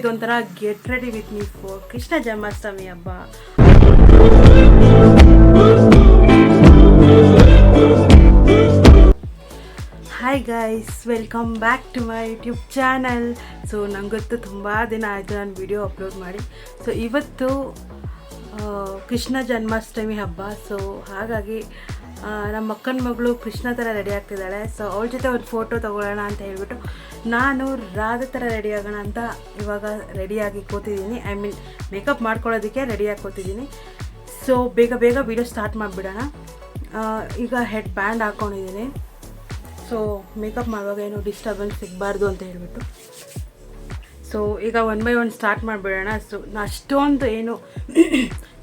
ಇದೊಂಥರ get ready with me for Krishna Janmashtami ಹಬ್ಬ. Hi guys, welcome back to my YouTube channel. So ನಂಗೊತ್ತು ತುಂಬ ದಿನ ಆಯಿತು ನಾನು ವಿಡಿಯೋ ಅಪ್ಲೋಡ್ ಮಾಡಿ. ಸೊ ಇವತ್ತು ಕೃಷ್ಣ ಜನ್ಮಾಷ್ಟಮಿ ಹಬ್ಬ. ಸೊ ಹಾಗಾಗಿ ನಮ್ಮ ಅಕ್ಕನ ಮಗಳು ಕೃಷ್ಣ ಥರ ರೆಡಿ ಆಗ್ತಿದ್ದಾಳೆ. ಸೊ ಅವಳ ಜೊತೆ ಒಂದು ಫೋಟೋ ತೊಗೊಳ್ಳೋಣ ಅಂತ ಹೇಳ್ಬಿಟ್ಟು ನಾನು ರಾಧೆ ಥರ ರೆಡಿ ಆಗೋಣ ಅಂತ ಇವಾಗ ರೆಡಿಯಾಗಿ ಕೂತಿದ್ದೀನಿ. ಐ ಮೀನ್ ಮೇಕಪ್ ಮಾಡ್ಕೊಳ್ಳೋದಕ್ಕೆ ರೆಡಿಯಾಗಿ ಕೂತಿದ್ದೀನಿ. ಸೊ ಬೇಗ ಬೇಗ ವಿಡಿಯೋ ಸ್ಟಾರ್ಟ್ ಮಾಡಿಬಿಡೋಣ. ಈಗ ಹೆಡ್ ಬ್ಯಾಂಡ್ ಹಾಕ್ಕೊಂಡಿದ್ದೀನಿ. ಸೊ ಮೇಕಪ್ ಮಾಡುವಾಗ ಏನು ಡಿಸ್ಟರ್ಬೆನ್ಸ್ ಸಿಗಬಾರ್ದು ಅಂತ ಹೇಳ್ಬಿಟ್ಟು ಸೊ ಈಗ ಒನ್ ಬೈ ಒನ್ ಸ್ಟಾರ್ಟ್ ಮಾಡಿಬಿಡೋಣ.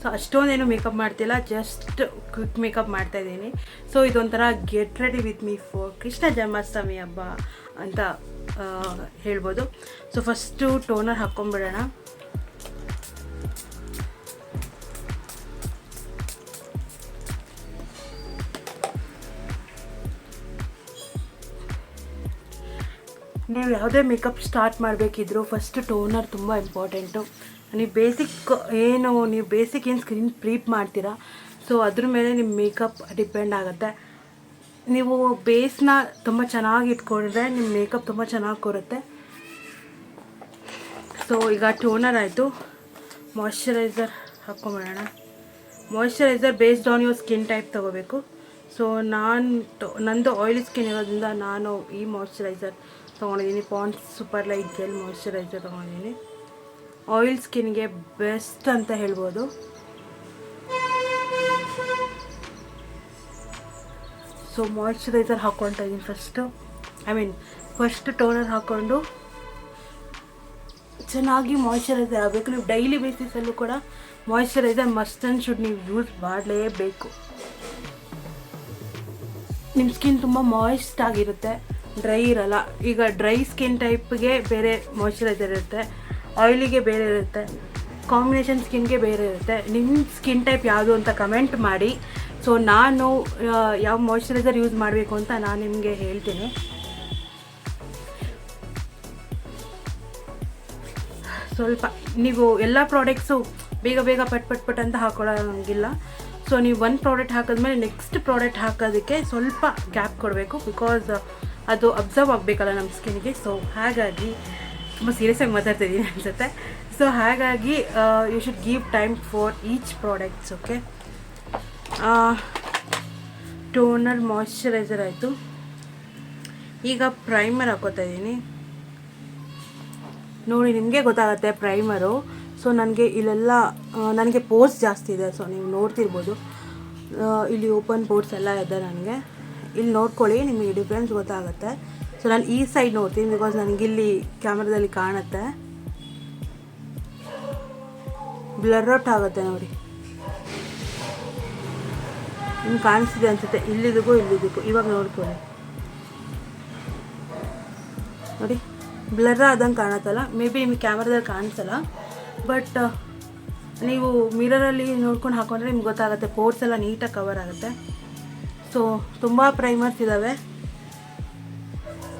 ಸೊ ಅಷ್ಟೊಂದೇನು ಮೇಕಪ್ ಮಾಡ್ತಿಲ್ಲ, ಜಸ್ಟ್ ಕ್ವಿಕ್ ಮೇಕಪ್ ಮಾಡ್ತಾಯಿದ್ದೀನಿ. ಸೊ ಇದೊಂಥರ get ready with me for Krishna Janmashtami ಹಬ್ಬ ಅಂತ ಹೇಳ್ಬೋದು. ಸೊ ಫಸ್ಟು ಟೋನರ್ ಹಾಕ್ಕೊಂಬಿಡೋಣ. ನೀವು ಯಾವುದೇ ಮೇಕಪ್ ಸ್ಟಾರ್ಟ್ ಮಾಡಬೇಕಿದ್ರು ಫಸ್ಟ್ ಟೋನರ್ ತುಂಬ ಇಂಪಾರ್ಟೆಂಟು. ನೀವು ಬೇಸಿಕ್ ಏನು ಸ್ಕ್ರೀನ್ ಪ್ರೀಪ್ ಮಾಡ್ತೀರಾ, ಸೊ ಅದ್ರ ಮೇಲೆ ನಿಮ್ಮ ಮೇಕಪ್ ಡಿಪೆಂಡ್ ಆಗುತ್ತೆ. ನೀವು ಬೇಸ್ನ ತುಂಬ ಚೆನ್ನಾಗಿ ಇಟ್ಕೊಂಡ್ರೆ ನಿಮ್ಮ ಮೇಕಪ್ ತುಂಬ ಚೆನ್ನಾಗಿ ಕೊರುತ್ತೆ. ಸೊ ಈಗ ಟೋನರ್ ಆಯಿತು, ಮಾಯ್ಶ್ಚರೈಸರ್ ಹಾಕ್ಕೊಂಬಿಡೋಣ. Moisturiser based on your skin type ತೊಗೋಬೇಕು. ಸೊ ನಂದು ಆಯಿಲಿ ಸ್ಕಿನ್ ಇರೋದ್ರಿಂದ ನಾನು ಈ ಮಾಯ್ಶ್ಚರೈಸರ್ ತೊಗೊಂಡಿದ್ದೀನಿ. Pond's super light gel moisturiser ತೊಗೊಂಡಿದ್ದೀನಿ. ಆಯಿಲ್ ಸ್ಕಿನ್ಗೆ ಬೆಸ್ಟ್ ಅಂತ ಹೇಳ್ಬೋದು. ಸೊ ಮಾಯ್ಶ್ಚರೈಸರ್ ಹಾಕ್ಕೊಳ್ತಾ ಇದ್ದೀನಿ ಫಸ್ಟ್ ಟೋನರ್ ಹಾಕ್ಕೊಂಡು ಚೆನ್ನಾಗಿ ಮಾಯ್ಶ್ಚರೈಸರ್ ಆಗಬೇಕು. ನೀವು ಡೈಲಿ ಬೇಸಿಸಲ್ಲೂ ಕೂಡ ಮಾಯ್ಶ್ಚರೈಸರ್ ಮಸ್ಟ್ ಆ್ಯಂಡ್ ಶುಡ್ ನೀವು ಯೂಸ್ ಮಾಡಲೇಬೇಕು. ನಿಮ್ಮ ಸ್ಕಿನ್ ತುಂಬ ಮಾಯ್ಸ್ಟ್ ಆಗಿರುತ್ತೆ, ಡ್ರೈ ಇರಲ್ಲ. ಈಗ ಡ್ರೈ ಸ್ಕಿನ್ ಟೈಪ್ಗೆ ಬೇರೆ ಮಾಯ್ಶ್ಚರೈಸರ್ ಇರುತ್ತೆ, ಆಯಿಲಿಗೆ ಬೇರೆ ಇರುತ್ತೆ, ಕಾಂಬಿನೇಷನ್ ಸ್ಕಿನ್ಗೆ ಬೇರೆ ಇರುತ್ತೆ. ನಿಮ್ಮ ಸ್ಕಿನ್ ಟೈಪ್ ಯಾವುದು ಅಂತ ಕಮೆಂಟ್ ಮಾಡಿ. ಸೊ ನಾನು ಯಾವ ಮಾಯ್ಶ್ಚರೈಸರ್ ಯೂಸ್ ಮಾಡಬೇಕು ಅಂತ ನಾನು ನಿಮಗೆ ಹೇಳ್ತೀನಿ. ಸ್ವಲ್ಪ ನೀವು ಎಲ್ಲ ಪ್ರಾಡಕ್ಟ್ಸು ಬೇಗ ಬೇಗ ಪಟ್ ಅಂತ ಹಾಕೊಳ್ಳೋಂಗಿಲ್ಲ. ಸೊ ನೀವು ಒಂದು ಪ್ರಾಡಕ್ಟ್ ಹಾಕಿದ್ಮೇಲೆ ನೆಕ್ಸ್ಟ್ ಪ್ರಾಡಕ್ಟ್ ಹಾಕೋದಕ್ಕೆ ಸ್ವಲ್ಪ ಗ್ಯಾಪ್ ಕೊಡಬೇಕು, ಬಿಕಾಸ್ ಅದು ಅಬ್ಸರ್ವ್ ಆಗಬೇಕಲ್ಲ ನಮ್ಮ ಸ್ಕಿನ್ಗೆ. ಸೊ ಹಾಗಾಗಿ ತುಂಬ ಸೀರಿಯಸ್ಸಾಗಿ ಮಾತಾಡ್ತಿದ್ದೀನಿ ಅನಿಸುತ್ತೆ. ಸೊ ಹಾಗಾಗಿ you should give time for each products. Okay, toner moisturiser ಆಯಿತು. ಈಗ ಪ್ರೈಮರ್ ಹಾಕೋತಾ ಇದ್ದೀನಿ. ನೋಡಿ, ನಿಮಗೆ ಗೊತ್ತಾಗುತ್ತೆ ಪ್ರೈಮರು. ಸೊ ನನಗೆ ಪೋರ್ಸ್ ಜಾಸ್ತಿ ಇದೆ. ಸೊ ನೀವು ನೋಡ್ತಿರ್ಬೋದು, ಇಲ್ಲಿ ಓಪನ್ ಪೋರ್ಸ್ ಎಲ್ಲ ಇದೆ ನನಗೆ. ಇಲ್ಲಿ ನೋಡ್ಕೊಳ್ಳಿ, ನಿಮಗೆ ಡಿಫ್ರೆನ್ಸ್ ಗೊತ್ತಾಗುತ್ತೆ. ಸೊ ನಾನು ಈ ಸೈಡ್ ನೋಡ್ತೀನಿ, ಬಿಕಾಸ್ ನನಗಿಲ್ಲಿ ಕ್ಯಾಮ್ರಾದಲ್ಲಿ ಕಾಣುತ್ತೆ. ಬ್ಲರ್ ಔಟ್ ಆಗುತ್ತೆ ನೋಡಿ, ನಿಮ್ಗೆ ಕಾಣಿಸ್ತಿದೆ ಅನಿಸುತ್ತೆ. ಇಲ್ಲಿದಕ್ಕೂ ಇವಾಗ ನೋಡ್ಕೊಳ್ಳಿ. ನೋಡಿ, ಬ್ಲರ್ ಆದಂಗೆ ಕಾಣುತ್ತಲ್ಲ. ಮೇ ಬಿ ನಿಮಗೆ ಕ್ಯಾಮ್ರಾದಲ್ಲಿ ಕಾಣಿಸಲ್ಲ, ಬಟ್ ನೀವು ಮಿರರಲ್ಲಿ ನೋಡ್ಕೊಂಡು ಹಾಕೊಂಡ್ರೆ ನಿಮ್ಗೆ ಗೊತ್ತಾಗುತ್ತೆ. ಪೋರ್ಸ್ ಎಲ್ಲ ನೀಟಾಗಿ ಕವರ್ ಆಗುತ್ತೆ. ಸೊ ತುಂಬ ಪ್ರೈಮರ್ಸ್ ಇದ್ದಾವೆ,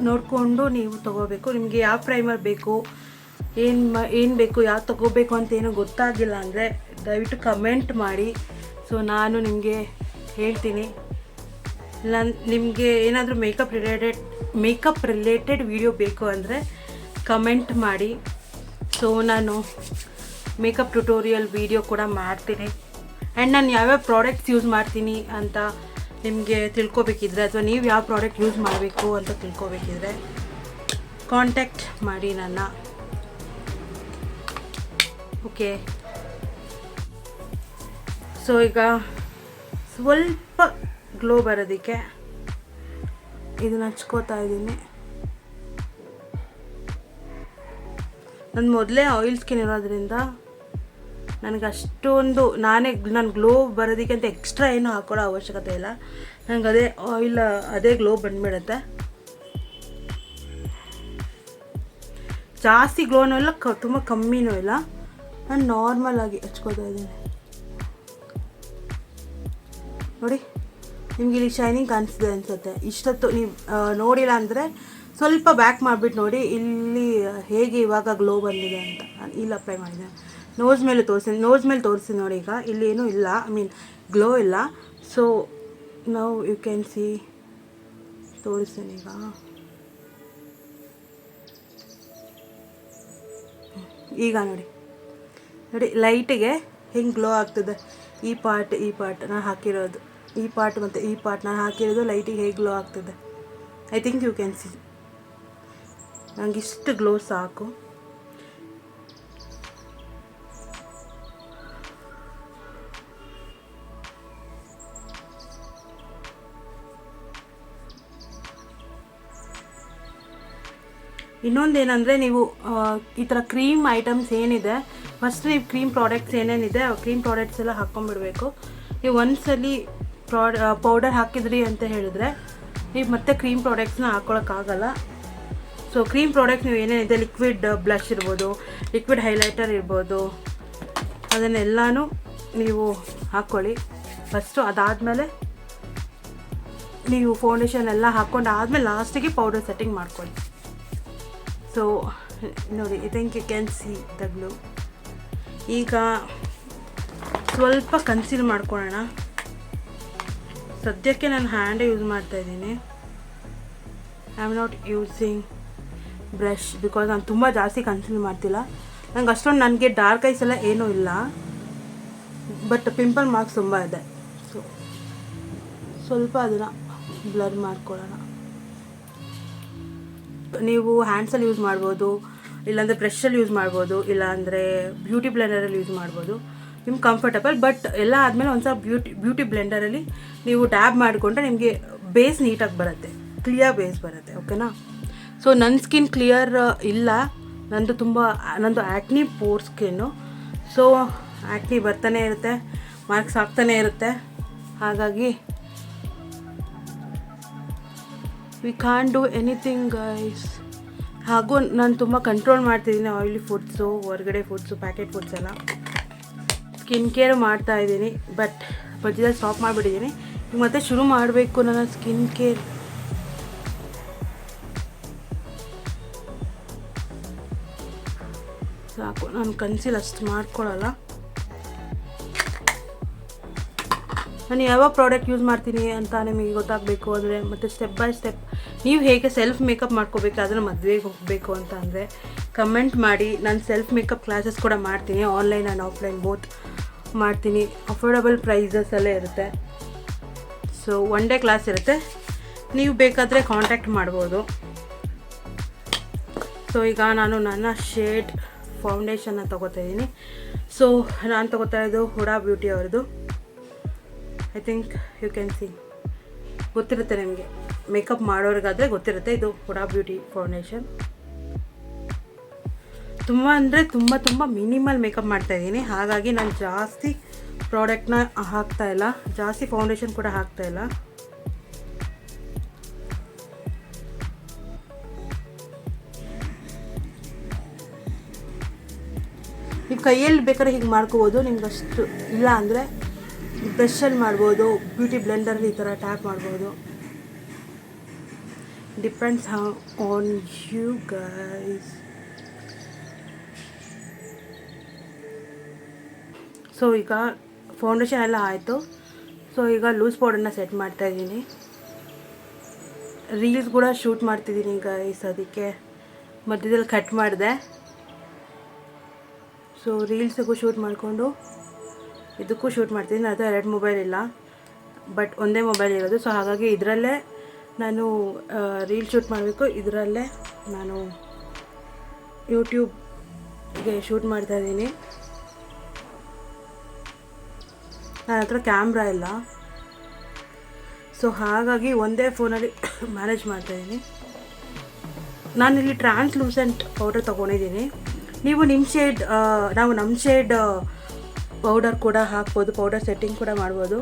ನೋಡಿಕೊಂಡು ನೀವು ತೊಗೋಬೇಕು. ನಿಮಗೆ ಯಾವ ಪ್ರೈಮರ್ ಬೇಕು, ಏನು ಬೇಕು, ಯಾವ್ದು ತೊಗೋಬೇಕು ಅಂತ ಏನೋ ಗೊತ್ತಾಗಿಲ್ಲ ಅಂದರೆ ದಯವಿಟ್ಟು ಕಮೆಂಟ್ ಮಾಡಿ. ಸೊ ನಾನು ನಿಮಗೆ ಹೇಳ್ತೀನಿ. ನಿಮಗೆ ಏನಾದರೂ ಮೇಕಪ್ ರಿಲೇಟೆಡ್ ವಿಡಿಯೋ ಬೇಕು ಅಂದರೆ ಕಮೆಂಟ್ ಮಾಡಿ. ಸೊ ನಾನು ಮೇಕಪ್ ಟ್ಯುಟೋರಿಯಲ್ ವಿಡಿಯೋ ಕೂಡ ಮಾಡ್ತೀನಿ. ಆ್ಯಂಡ್ ನಾನು ಯಾವ್ಯಾವ ಪ್ರಾಡಕ್ಟ್ಸ್ ಯೂಸ್ ಮಾಡ್ತೀನಿ ಅಂತ ನಿಮಗೆ ತಿಳ್ಕೊಬೇಕಿದ್ರೆ, ಅಥವಾ ನೀವು ಯಾವ ಪ್ರಾಡಕ್ಟ್ ಯೂಸ್ ಮಾಡಬೇಕು ಅಂತ ತಿಳ್ಕೊಬೇಕಿದ್ರೆ ಕಾಂಟ್ಯಾಕ್ಟ್ ಮಾಡಿ ನನ್ನ. ಓಕೆ, ಸೊ ಈಗ ಸ್ವಲ್ಪ ಗ್ಲೋ ಬರೋದಕ್ಕೆ ಇದನ್ನು ಹಚ್ಕೋತಾ ಇದ್ದೀನಿ. ನನ್ನ ಮೊದಲೇ ಆಯಿಲ್ ಸ್ಕಿನ್ ಇರೋದ್ರಿಂದ ನನಗೆ ಅಷ್ಟೊಂದು ನಾನು ಗ್ಲೋ ಬರೋದಕ್ಕೆ ಅಂತ ಎಕ್ಸ್ಟ್ರಾ ಏನೂ ಹಾಕೊಳ್ಳೋ ಅವಶ್ಯಕತೆ ಇಲ್ಲ. ನನಗೆ ಅದೇ ಗ್ಲೋ ಬಂದುಬಿಡುತ್ತೆ. ಜಾಸ್ತಿ ಗ್ಲೋನೂ ಇಲ್ಲ, ತುಂಬ ಕಮ್ಮಿನೂ ಇಲ್ಲ. ನಾನು ನಾರ್ಮಲ್ ಆಗಿ ಹಚ್ಕೋತಾ ಇದ್ದೀನಿ. ನೋಡಿ, ನಿಮ್ಗೆ ಇಲ್ಲಿ ಶೈನಿಂಗ್ ಕಾಣಿಸ್ತಿದೆ ಅನಿಸುತ್ತೆ. ಇಷ್ಟೊತ್ತು ನೀವು ನೋಡಿಲ್ಲ ಅಂದರೆ ಸ್ವಲ್ಪ ಬ್ಯಾಕ್ ಮಾಡಿಬಿಟ್ಟು ನೋಡಿ ಇಲ್ಲಿ ಹೇಗೆ ಇವಾಗ ಗ್ಲೋ ಬಂದಿದೆ ಅಂತ. ನಾನು ಇಲ್ಲಿ ಅಪ್ಲೈ ಮಾಡಿದೆ, ನೋಸ್ ಮೇಲೆ ತೋರಿಸಿ ನೋಡಿ. ಈಗ ಇಲ್ಲಿ ಏನೂ ಇಲ್ಲ, ಐ ಮೀನ್ ಗ್ಲೋ ಇಲ್ಲ. ಸೊ ನಾವು ಯು ಕ್ಯಾನ್ ಸಿ, ತೋರಿಸ್ತೀನಿ ಈಗ ನೋಡಿ ಲೈಟಿಗೆ ಹೆಂಗೆ ಗ್ಲೋ ಆಗ್ತದೆ. ಈ ಪಾರ್ಟ್ ನಾನು ಹಾಕಿರೋದು, ಈ ಪಾರ್ಟ್ ಮತ್ತು ಈ ಪಾರ್ಟ್ ನಾನು ಹಾಕಿರೋದು ಲೈಟಿಗೆ ಹೇಗೆ ಗ್ಲೋ ಆಗ್ತದೆ. I think you can see. ನನಗೆ ಇಷ್ಟು ಗ್ಲೋ ಸಾಕು. ಇನ್ನೊಂದೇನೆಂದರೆ, ನೀವು ಈ ಥರ ಕ್ರೀಮ್ ಐಟಮ್ಸ್ ಏನಿದೆ, ಫಸ್ಟ್ ನೀವು ಕ್ರೀಮ್ ಪ್ರಾಡಕ್ಟ್ಸ್ ಏನೇನಿದೆ ಆ ಕ್ರೀಮ್ ಪ್ರಾಡಕ್ಟ್ಸ್ ಎಲ್ಲ ಹಾಕ್ಕೊಂಡ್ಬಿಡ್ಬೇಕು. ನೀವು ಒಂದ್ಸಲಿ ಪೌಡರ್ ಹಾಕಿದ್ರಿ ಅಂತ ಹೇಳಿದ್ರೆ ನೀವು ಮತ್ತೆ ಕ್ರೀಮ್ ಪ್ರಾಡಕ್ಟ್ಸ್ನ ಹಾಕ್ಕೊಳಕ್ಕಾಗಲ್ಲ. ಸೊ ಕ್ರೀಮ್ ಪ್ರಾಡಕ್ಟ್ ನೀವು ಏನೇನಿದೆ, ಲಿಕ್ವಿಡ್ ಬ್ಲಷ್ ಇರ್ಬೋದು, ಲಿಕ್ವಿಡ್ ಹೈಲೈಟರ್ ಇರ್ಬೋದು, ಅದನ್ನೆಲ್ಲನೂ ನೀವು ಹಾಕ್ಕೊಳ್ಳಿ ಫಸ್ಟು. ಅದಾದಮೇಲೆ ನೀವು ಫೌಂಡೇಶನ್ ಎಲ್ಲ ಹಾಕ್ಕೊಂಡು ಆದಮೇಲೆ ಲಾಸ್ಟಿಗೆ ಪೌಡರ್ ಸೆಟ್ಟಿಂಗ್ ಮಾಡ್ಕೊಳ್ಳಿ. ಸೊ ನೋಡಿ, I think you can see the glow. ಈಗ ಸ್ವಲ್ಪ ಕನ್ಸೀಲ್ ಮಾಡ್ಕೊಳ್ಳೋಣ. ಸದ್ಯಕ್ಕೆ ನಾನು ಹ್ಯಾಂಡೇ ಯೂಸ್ ಮಾಡ್ತಾಯಿದ್ದೀನಿ. I am not using brush because ನಾನು ತುಂಬ ಜಾಸ್ತಿ ಕನ್ಸೀಲ್ ಮಾಡ್ತಿಲ್ಲ. ನಂಗೆ ಅಷ್ಟೊಂದು, ನನಗೆ ಡಾರ್ಕ್ ಐಸ್ ಎಲ್ಲ ಏನೂ ಇಲ್ಲ, ಬಟ್ ಪಿಂಪಲ್ ಮಾರ್ಕ್ಸ್ ತುಂಬ ಇದೆ. ಸೊ ಸ್ವಲ್ಪ ಅದನ್ನು ಬ್ಲರ್ ಮಾಡ್ಕೊಳ್ಳೋಣ. ನೀವು ಹ್ಯಾಂಡ್ಸಲ್ಲಿ ಯೂಸ್ ಮಾಡ್ಬೋದು, ಇಲ್ಲಾಂದರೆ ಬ್ರಷಲ್ಲಿ ಯೂಸ್ ಮಾಡ್ಬೋದು, ಇಲ್ಲಾಂದರೆ ಬ್ಯೂಟಿ ಬ್ಲೆಂಡರಲ್ಲಿ ಯೂಸ್ ಮಾಡ್ಬೋದು, ನಿಮ್ಗೆ ಕಂಫರ್ಟಬಲ್. ಬಟ್ ಎಲ್ಲ ಆದಮೇಲೆ ಒಂದು ಸ್ವಲ್ಪ ಬ್ಯೂಟಿ ಬ್ಲೆಂಡರಲ್ಲಿ ನೀವು ಟ್ಯಾಬ್ ಮಾಡಿಕೊಂಡ್ರೆ ನಿಮಗೆ ಬೇಸ್ ನೀಟಾಗಿ ಬರುತ್ತೆ, ಕ್ಲಿಯರ್ ಬೇಸ್ ಬರುತ್ತೆ. ಓಕೆನಾ? ಸೊ ನನ್ನ ಸ್ಕಿನ್ ಕ್ಲಿಯರ್ ಇಲ್ಲ, ನಂದು acne pore skin. So acne ಬರ್ತಾನೆ ಇರುತ್ತೆ, ಮಾರ್ಕ್ಸ್ ಆಗ್ತಾನೆ ಇರುತ್ತೆ. ಹಾಗಾಗಿ we can't do anything guys. ಹಾಗೂ ನಾನು ತುಂಬ ಕಂಟ್ರೋಲ್ ಮಾಡ್ತಿದ್ದೀನಿ ಆಯಿಲಿ ಫುಡ್ಸು, ಹೊರಗಡೆ ಫುಡ್ಸು, ಪ್ಯಾಕೆಟ್ ಫುಡ್ಸ್ ಎಲ್ಲ. ಸ್ಕಿನ್ ಕೇರ್ ಮಾಡ್ತಾಯಿದ್ದೀನಿ, ಬಟ್ ಮಧ್ಯದಲ್ಲಿ ಸ್ಟಾಪ್ ಮಾಡಿಬಿಟ್ಟಿದ್ದೀನಿ. ಈಗ ಮತ್ತೆ ಶುರು ಮಾಡಬೇಕು ನನ್ನ ಸ್ಕಿನ್ ಕೇರ್. ಸಾಕು, ನಾನು ಕನ್ಸೀಲ್ ಅಷ್ಟು ಮಾಡ್ಕೊಳ್ಳಲ್ಲ. ನಾನು ಯಾವ ಪ್ರಾಡಕ್ಟ್ ಯೂಸ್ ಮಾಡ್ತೀನಿ ಅಂತ ನಿಮಗೆ ಗೊತ್ತಾಗಬೇಕು ಅಂದರೆ, ಮತ್ತು ಸ್ಟೆಪ್ ಬೈ ಸ್ಟೆಪ್ ನೀವು ಹೇಗೆ ಸೆಲ್ಫ್ ಮೇಕಪ್ ಮಾಡ್ಕೋಬೇಕು, ಅದನ್ನು ಮದುವೆಗೆ ಹೋಗಬೇಕು ಅಂತ ಅಂದರೆ ಕಮೆಂಟ್ ಮಾಡಿ. ನಾನು ಸೆಲ್ಫ್ ಮೇಕಪ್ ಕ್ಲಾಸಸ್ ಕೂಡ ಮಾಡ್ತೀನಿ, ಆನ್ಲೈನ್ ಆ್ಯಂಡ್ ಆಫ್ಲೈನ್ ಬೋತ್ ಮಾಡ್ತೀನಿ. ಅಫೋರ್ಡಬಲ್ ಪ್ರೈಸಸಲ್ಲೇ ಇರುತ್ತೆ. ಸೊ ಒನ್ ಡೇ ಕ್ಲಾಸ್ ಇರುತ್ತೆ, ನೀವು ಬೇಕಾದರೆ ಕಾಂಟ್ಯಾಕ್ಟ್ ಮಾಡ್ಬೋದು. ಸೊ ಈಗ ನಾನು ನನ್ನ ಶೇಡ್ ಫೌಂಡೇಶನ್ನ ತೊಗೋತಾಯಿದ್ದೀನಿ. ಸೊ ನಾನು ತೊಗೋತಾ ಇರೋದು ಹುಡಾ ಬ್ಯೂಟಿ ಅವ್ರದ್ದು. I think you can see, ಗೊತ್ತಿರುತ್ತೆ ನಿಮಗೆ, ಮೇಕಪ್ ಮಾಡೋರಿಗಾದರೆ ಗೊತ್ತಿರುತ್ತೆ. ಇದು ಹುಡಾ ಬ್ಯೂಟಿ ಫೌಂಡೇಶನ್. ತುಂಬ ಅಂದರೆ ತುಂಬ ಮಿನಿಮಲ್ ಮೇಕಪ್ ಮಾಡ್ತಾಯಿದ್ದೀನಿ. ಹಾಗಾಗಿ ನಾನು ಜಾಸ್ತಿ ಪ್ರಾಡಕ್ಟ್ನ ಹಾಕ್ತಾಯಿಲ್ಲ, ಜಾಸ್ತಿ ಫೌಂಡೇಶನ್ ಕೂಡ ಹಾಕ್ತಾಯಿಲ್ಲ. ನೀವು ಕೈಯಲ್ಲಿ ಬೇಕಾದ್ರೆ ಹೀಗೆ ಮಾಡ್ಕೋಬೋದು, ನಿಮ್ಗೆ ಅಷ್ಟು ಇಲ್ಲ ಅಂದರೆ ಬ್ರಷಲ್ಲಿ ಮಾಡ್ಬೋದು, ಬ್ಯೂಟಿ ಬ್ಲೆಂಡರಲ್ಲಿ ಈ ಥರ ಟ್ಯಾಪ್ ಮಾಡ್ಬೋದು. Depends on you guys. So ಈಗ ಫೌಂಡೇಶನ್ ಎಲ್ಲ ಆಯಿತು. ಸೊ ಈಗ ಲೂಸ್ ಪೌಡರ್ನ ಸೆಟ್ ಮಾಡ್ತಾಯಿದ್ದೀನಿ. ರೀಲ್ಸ್ ಕೂಡ ಶೂಟ್ ಮಾಡ್ತಿದ್ದೀನಿ ಗೈಸ್, ಅದಕ್ಕೆ ಮಧ್ಯದಲ್ಲಿ ಕಟ್ ಮಾಡಿದೆ. ಸೊ ರೀಲ್ಸಿಗೂ ಶೂಟ್ ಮಾಡಿಕೊಂಡು ಇದಕ್ಕೂ ಶೂಟ್ ಮಾಡ್ತಿದ್ದೀನಿ. ಅದು 2 ಮೊಬೈಲ್ ಇಲ್ಲ, ಬಟ್ ಒಂದೇ ಮೊಬೈಲ್ ಇರೋದು. ಸೊ ಹಾಗಾಗಿ ಇದರಲ್ಲೇ ನಾನು ರೀಲ್ ಶೂಟ್ ಮಾಡಬೇಕು, ಇದರಲ್ಲೇ ನಾನು ಯೂಟ್ಯೂಬ್ಗೆ ಶೂಟ್ ಮಾಡ್ತಾಯಿದ್ದೀನಿ. ನನ್ನ ಹತ್ರ ಕ್ಯಾಮ್ರಾ ಇಲ್ಲ, ಸೊ ಹಾಗಾಗಿ ಒಂದೇ ಫೋನಲ್ಲಿ ಮ್ಯಾನೇಜ್ ಮಾಡ್ತಾಯಿದ್ದೀನಿ. ನಾನಿಲ್ಲಿ ಟ್ರಾನ್ಸ್ಲೂಸೆಂಟ್ ಪೌಡರ್ ತೊಗೊಂಡಿದ್ದೀನಿ. ನೀವು ನಮ್ಮ ಶೇಡ್ ಪೌಡರ್ ಕೂಡ ಹಾಕ್ಬೋದು, ಪೌಡರ್ ಸೆಟ್ಟಿಂಗ್ ಕೂಡ ಮಾಡ್ಬೋದು.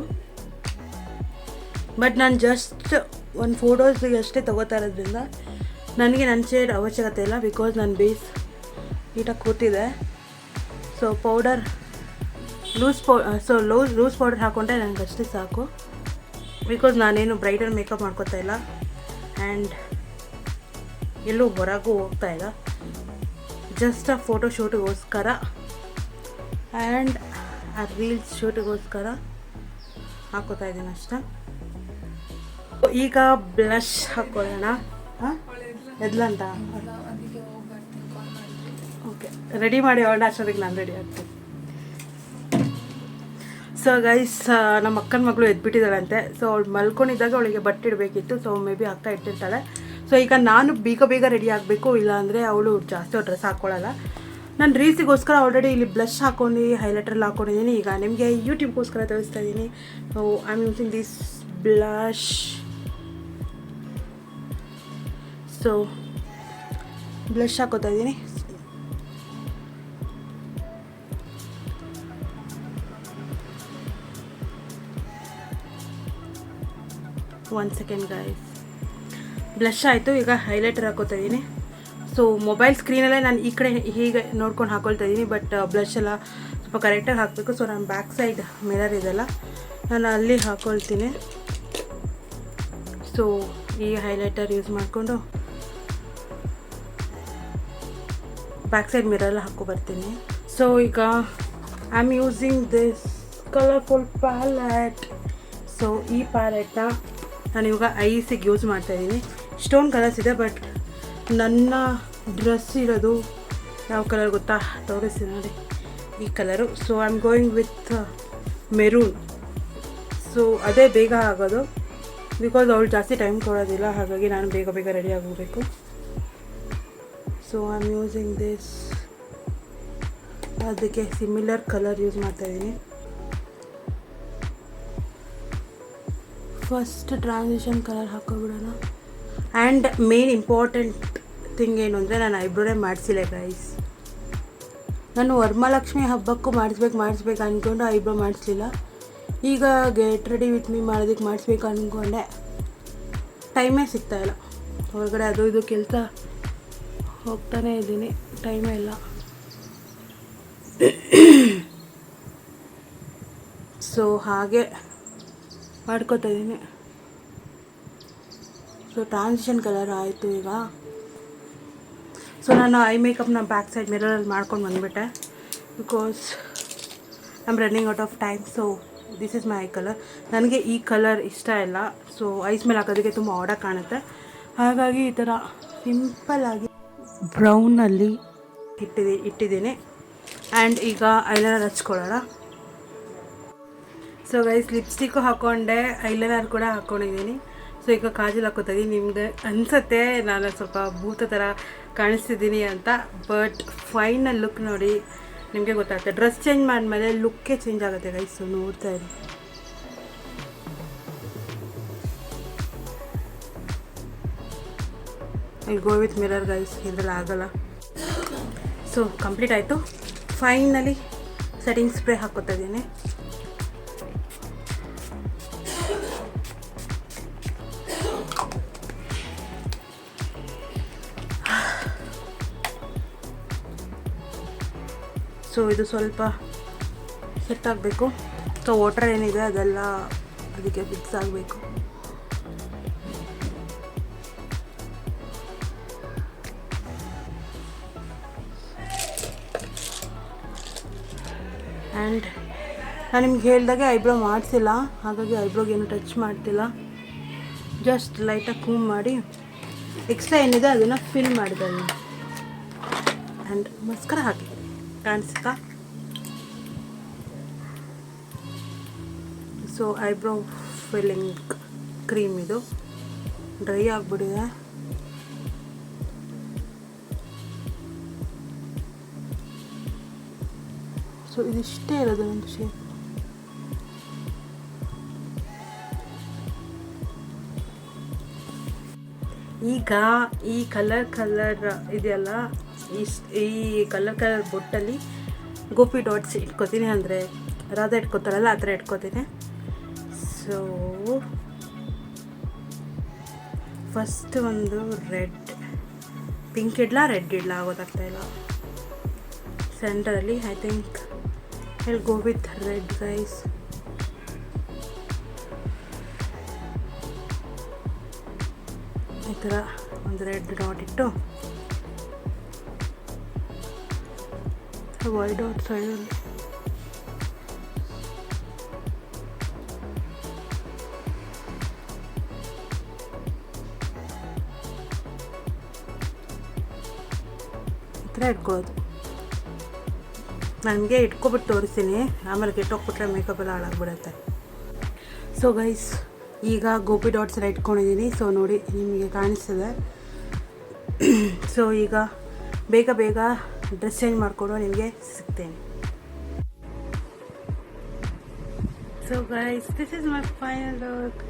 ಬಟ್ ನಾನು ಜಸ್ಟ್ ಒಂದು ಫೋಟೋಸ್ಗೆ ಅಷ್ಟೇ ತೊಗೋತಾ ಇರೋದ್ರಿಂದ ನನಗೆ ನನ್ನ ಶೇಡ್ ಅವಶ್ಯಕತೆ ಇಲ್ಲ, ಬಿಕಾಸ್ ನನ್ನ ಬೇಸ್ ನೀಟಾಗಿ ಕೂತಿದೆ. ಸೊ ಪೌಡರ್ ಲೂಸ್ ಪೌಡರ್ ಹಾಕ್ಕೊಂಡ್ರೆ ನನಗೆ ಅಷ್ಟೇ ಸಾಕು, ಬಿಕಾಸ್ ನಾನೇನು ಬ್ರೈಡಲ್ ಮೇಕಪ್ ಮಾಡ್ಕೋತಾ ಇಲ್ಲ. ಆ್ಯಂಡ್ ಎಲ್ಲೂ ಹೊರಗೂ ಹೋಗ್ತಾ ಇಲ್ಲ, ಜಸ್ಟ್ ಆ ಫೋಟೋ ಶೂಟಿಗೋಸ್ಕರ ಆ್ಯಂಡ್ ಆ ರೀಲ್ಸ್ ಶೂಟಿಗೋಸ್ಕರ ಹಾಕೋತಾ ಇದ್ದೀನಿ ಅಷ್ಟೇ. ಈಗ ಬ್ಲಷ್ ಹಾಕೊಳ್ಳೋಣ. ಎದ್ಲಂತ ಓಕೆ, ರೆಡಿ ಮಾಡಿ ಅವಳ ಅಷ್ಟೊತ್ತಿಗೆ ನಾನು ರೆಡಿ ಆಗ್ತೀನಿ. ಸೊ ಗೈಸ್, ನಮ್ಮ ಅಕ್ಕನ ಮಗಳು ಎದ್ಬಿಟ್ಟಿದ್ದಾಳಂತೆ. ಸೊ ಅವಳು ಮಲ್ಕೊಂಡಿದ್ದಾಗ ಅವಳಿಗೆ ಬಟ್ಟೆ ಇಡಬೇಕಿತ್ತು. ಸೊ ಮೇ ಬಿ ಅಕ್ಕ ಇಟ್ಟಿರ್ತಾಳೆ. ಸೊ ಈಗ ನಾನು ಬೇಗ ರೆಡಿ ಆಗಬೇಕು, ಇಲ್ಲಾಂದರೆ ಅವಳು ಜಾಸ್ತಿ ಡ್ರೆಸ್ ಹಾಕ್ಕೊಳ್ಳಲ್ಲ. ನಾನು ರೀಲ್ಸಿಗೋಸ್ಕರ ಆಲ್ರೆಡಿ ಇಲ್ಲಿ ಬ್ಲಷ್ ಹಾಕ್ಕೊಂಡು ಹೈಲೈಟ್ರಲ್ಲಿ ಹಾಕ್ಕೊಂಡಿದ್ದೀನಿ. ಈಗ ನಿಮಗೆ ಯೂಟ್ಯೂಬ್ಗೋಸ್ಕರ ತೋರಿಸ್ತಾ ಇದ್ದೀನಿ. So I am using this blush. So blush ಹಾಕೋತಾ ಇದ್ದೀನಿ. ಒನ್ ಸೆಕೆಂಡ್ ಗೈಸ್, ಬ್ಲಷ್ ಆಯಿತು. ಈಗ ಹೈಲೈಟರ್ ಹಾಕೋತಾ ಇದ್ದೀನಿ. ಸೊ ಮೊಬೈಲ್ ಸ್ಕ್ರೀನಲ್ಲೇ ನಾನು ಈ ಕಡೆ ಹೀಗೆ ನೋಡ್ಕೊಂಡು ಹಾಕ್ಕೊಳ್ತಾ ಇದ್ದೀನಿ, ಬಟ್ ಬ್ಲಷ್ ಎಲ್ಲ ಸ್ವಲ್ಪ ಕರೆಕ್ಟಾಗಿ ಹಾಕಬೇಕು. ಸೊ ನಾನು ಬ್ಯಾಕ್ ಸೈಡ್ ಮಿರರ್ ಇದೆಲ್ಲ ನಾನು ಅಲ್ಲಿ ಹಾಕ್ಕೊಳ್ತೀನಿ. ಸೊ ಈ ಹೈಲೈಟರ್ ಯೂಸ್ ಮಾಡಿಕೊಂಡು ಬ್ಯಾಕ್ ಸೈಡ್ ಮಿರರ್ ಹಾಕ್ಕೊಬರ್ತೀನಿ. ಸೊ ಈಗ I am using this colourful palette. So ಈ ಪ್ಯಾಲೆಟ್ನ ನಾನು ಇವಾಗ ಐಸಿಗೆ ಯೂಸ್ ಮಾಡ್ತಾಯಿದ್ದೀನಿ. ಸ್ಟೋನ್ ಕಲರ್ಸ್ ಇದೆ, ಬಟ್ ನನ್ನ ಡ್ರೆಸ್ ಇರೋದು ಯಾವ ಕಲರ್ ಗೊತ್ತಾ, ತೋರಿಸ್ತೀನಿ ನೋಡಿ, ಈ colour. So I am going with maroon. So ಅದೇ ಬೇಗ ಆಗೋದು, ಬಿಕಾಸ್ ಅವಳು ಜಾಸ್ತಿ ಟೈಮ್ ಕೊಡೋದಿಲ್ಲ, ಹಾಗಾಗಿ ನಾನು ಬೇಗ ರೆಡಿ ಆಗೋಗಬೇಕು. So I am using this, ಅದಕ್ಕೆ ಸಿಮಿಲರ್ ಕಲರ್ ಯೂಸ್ ಮಾಡ್ತಾಯಿದ್ದೀನಿ. ಫಸ್ಟ್ ಟ್ರಾನ್ಸಿಷನ್ ಕಲರ್ ಹಾಕೋಬಿಡೋಣ. ಆ್ಯಂಡ್ ಮೇನ್ ಇಂಪಾರ್ಟೆಂಟ್ ಥಿಂಗ್ ಏನು ಅಂದರೆ, ನಾನು ಐಬ್ರೋನೇ ಮಾಡಿಸಿಲ್ಲ ಗೈಸ್. ನಾನು ವರಮಹಾಲಕ್ಷ್ಮಿ ಹಬ್ಬಕ್ಕೂ ಮಾಡಿಸ್ಬೇಕು ಅಂದ್ಕೊಂಡು ಐಬ್ರೋ ಮಾಡಿಸ್ಲಿಲ್ಲ. ಈಗ ಗೆಟ್ ರೆಡಿ ವಿತ್ ಮೀ ಮಾಡೋದಕ್ಕೆ ಮಾಡಿಸ್ಬೇಕು ಅಂದ್ಕೊಂಡೆ, ಟೈಮೇ ಸಿಗ್ತಾಯಿಲ್ಲ. ಹೊರಗಡೆ ಅದು ಇದು ಕೆಲಸ ಹೋಗ್ತಾನೇ ಇದ್ದೀನಿ, ಟೈಮೇ ಇಲ್ಲ. ಸೊ ಹಾಗೆ ಮಾಡ್ಕೋತಾ ಇದ್ದೀನಿ. ಸೊ ಟ್ರಾನ್ಸಿಷನ್ ಕಲರ್ ಆಯಿತು ಈಗ. ಸೊ ನಾನು ಐ ಮೇಕಪ್ನ ಬ್ಯಾಕ್ ಸೈಡ್ ಮಿರರಲ್ಲಿ ಮಾಡ್ಕೊಂಡು ಬಂದುಬಿಟ್ಟೆ, because I am running out of time. So this is my eye colour. ನನಗೆ ಈ ಕಲರ್ ಇಷ್ಟ ಇಲ್ಲ. ಸೊ ಐಸ್ ಮೇಲೆ ಹಾಕೋದಕ್ಕೆ ತುಂಬ ಆಡಾಗಿ ಕಾಣುತ್ತೆ, ಹಾಗಾಗಿ ಈ ಥರ ಸಿಂಪಲ್ಲಾಗಿ ಬ್ರೌನಲ್ಲಿ ಇಟ್ಟಿದ್ದೀನಿ. ಆ್ಯಂಡ್ ಈಗ ಐಲೈನರ್ ಹಚ್ಕೊಳ್ಳೋಣ. ಸೊ ಗೈಸ್, ಲಿಪ್ಸ್ಟಿಕ್ಕು ಹಾಕ್ಕೊಂಡೆ, ಐಲೈನರ್ ಕೂಡ ಹಾಕ್ಕೊಂಡಿದ್ದೀನಿ. ಸೊ ಈಗ ಕಾಜಲ್ ಹಾಕೋತಾ ಇದ್ದೀನಿ. ನಿಮಗೆ ಅನಿಸುತ್ತೆ ನಾನು ಸ್ವಲ್ಪ ಭೂತ ಥರ ಕಾಣಿಸ್ತಿದ್ದೀನಿ ಅಂತ, ಬಟ್ ಫೈನಲ್ ಲುಕ್ ನೋಡಿ ನಿಮಗೆ ಗೊತ್ತಾಗುತ್ತೆ. ಡ್ರೆಸ್ ಚೇಂಜ್ ಮಾಡಿದ್ಮೇಲೆ ಲುಕ್ಕೇ ಚೇಂಜ್ ಆಗುತ್ತೆ ಗೈಸ್. ಸೊ ನೋಡ್ತಾ ಇರಿ. ಇಲ್ಲಿ ಗೋ ವಿತ್ ಮಿರರ್ ಗೈಸ್, ಇದ್ರಲ್ಲಿ ಆಗಲ್ಲ. ಸೊ ಕಂಪ್ಲೀಟ್ ಆಯಿತು. ಫೈನಲಿ ಸೆಟ್ಟಿಂಗ್ ಸ್ಪ್ರೇ ಹಾಕೋತಾ ಇದ್ದೀನಿ. ಸೊ ಇದು ಸ್ವಲ್ಪ ಸೆಟ್ ಆಗಬೇಕು. ಸೊ ವಾಟರ್ ಏನಿದೆ ಅದೆಲ್ಲ ಅದಕ್ಕೆ ಫಿಕ್ಸ್ ಆಗಬೇಕು. ಆ್ಯಂಡ್ ನಾನು ನಿಮ್ಗೆ ಹೇಳಿದಾಗೆ ಐಬ್ರೋ ಮಾಡಿಸಿಲ್ಲ, ಹಾಗಾಗಿ ಐಬ್ರೋಗೆ ಏನು ಟಚ್ ಮಾಡ್ತಿಲ್ಲ. ಜಸ್ಟ್ ಲೈಟಾಗಿ ಕೂಮ್ ಮಾಡಿ ಎಕ್ಸ್ಟ್ರಾ ಏನಿದೆ ಅದನ್ನು ಫಿಲ್ ಮಾಡಿದೆ. ಆ್ಯಂಡ್ ಮಸ್ಕರ ಹಾಕಿ ಕಾಣಿಸ್ತಾ. ಸೊ ಐಬ್ರೋ ಫಿಲ್ಲಿಂಗ್ ಕ್ರೀಮ್ ಇದು ಡ್ರೈ ಆಗಿಬಿಟ್ಟಿದೆ. ಸೊ ಇದಿಷ್ಟೇ ಇರೋದು ನಂದು ಶೇಪ್. ಈಗ ಈ ಕಲರ್ ಇದೆಯಲ್ಲ, ಈ ಕಲರ್ ಬೊಟ್ಟಲ್ಲಿ ಗೋಪಿ ಡಾಟ್ಸ್ ಇಟ್ಕೋತೀನಿ, ಅಂದರೆ ರಾಧಾ ಇಟ್ಕೋತಾರಲ್ಲ ಆ ಥರ ಇಟ್ಕೋತೀನಿ. ಸೊ ಫಸ್ಟ್ ಒಂದು ರೆಡ್, ಪಿಂಕ್ ಇಡ್ಲಾ ರೆಡ್ ಇಡ್ಲಾ ಗೊತ್ತಾಗ್ತಾಯಿಲ್ಲ. ಸೆಂಟರಲ್ಲಿ I think I'll go with red guys. ಈ ಥರ ಒಂದು ರೆಡ್ ಡಾಟ್ ಇಟ್ಟು ವೈಟ್ ಡಾಟ್ ಸೈಡಲ್ಲಿ ಈ ಥರ ಇಟ್ಕೊಳ್ಳೋದು. ನನಗೆ ಇಟ್ಕೊಬಿಟ್ಟು ತೋರಿಸ್ತೀನಿ, ಆಮೇಲೆ ಕೆಟ್ಟೋಗ್ಬಿಟ್ರೆ ಮೇಕಪ್ ಎಲ್ಲ ಹಾಳಾಗ್ಬಿಡುತ್ತೆ. ಸೊ ಗೈಸ್, ಈಗ ಗೋಪಿ ಡಾಟ್ಸ್ ಎಲ್ಲ ಇಟ್ಕೊಂಡಿದ್ದೀನಿ. ಸೊ ನೋಡಿ, ನಿಮಗೆ ಕಾಣಿಸ್ತದೆ. ಸೊ ಈಗ ಬೇಗ ಬೇಗ ಡ್ರೆಸ್ ಚೇಂಜ್ ಮಾಡಿಕೊಂಡು ನಿಮಗೆ ಸಿಗ್ತೇನೆ. So guys, this is my final look.